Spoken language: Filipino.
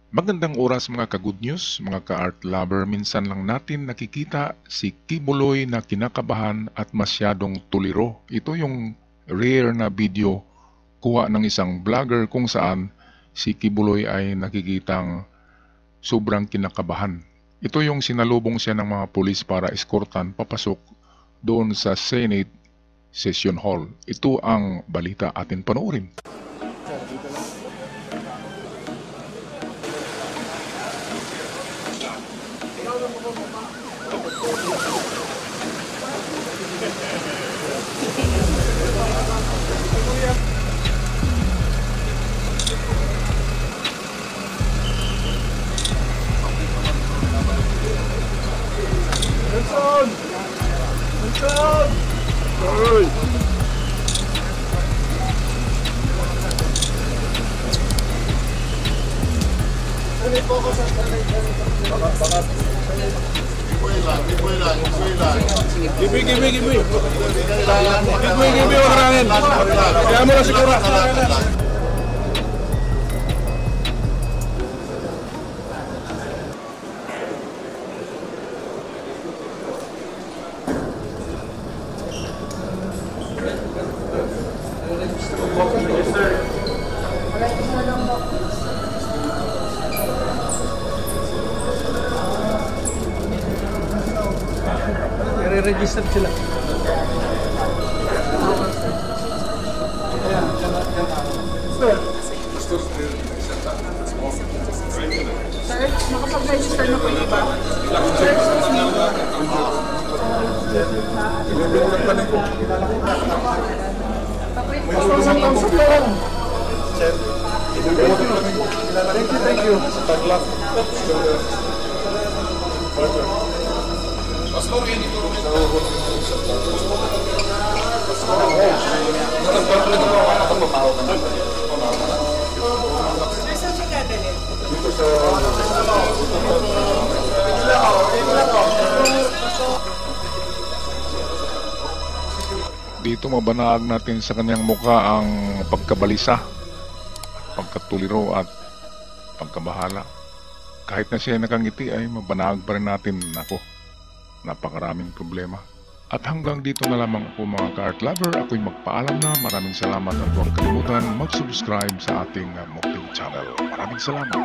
Magandang oras mga ka-good news, mga ka-art lover. Minsan lang natin nakikita si Kibuloy na kinakabahan at masyadong tuliro. Ito yung rare na video kuha ng isang vlogger kung saan si Kibuloy ay nakikitang sobrang kinakabahan. Ito yung sinalubong siya ng mga pulis para eskortan papasok doon sa Senate Session Hall. Ito ang balita, atin panoorin. Nelson! Nelson! Hoy! Bakat. Gibi. Gibi, orangin. Kaya mo na siguro. Register sila. Sir, nakapag-register na po yung iba? Sir, excuse me. Thank you. Sir, saan siya dadalhin? Dito mabanahag natin sa kanyang mukha ang pagkabalisa, pagkatuliro at pagkabahala. Kahit na siya nakangiti ay mabanahag pa rin natin, ako, napakaraming problema. At hanggang dito na lamang ako mga ka-art lover. Ako'y magpaalam na. Maraming salamat at huwag kalimutan mag-subscribe sa ating munting channel. Maraming salamat.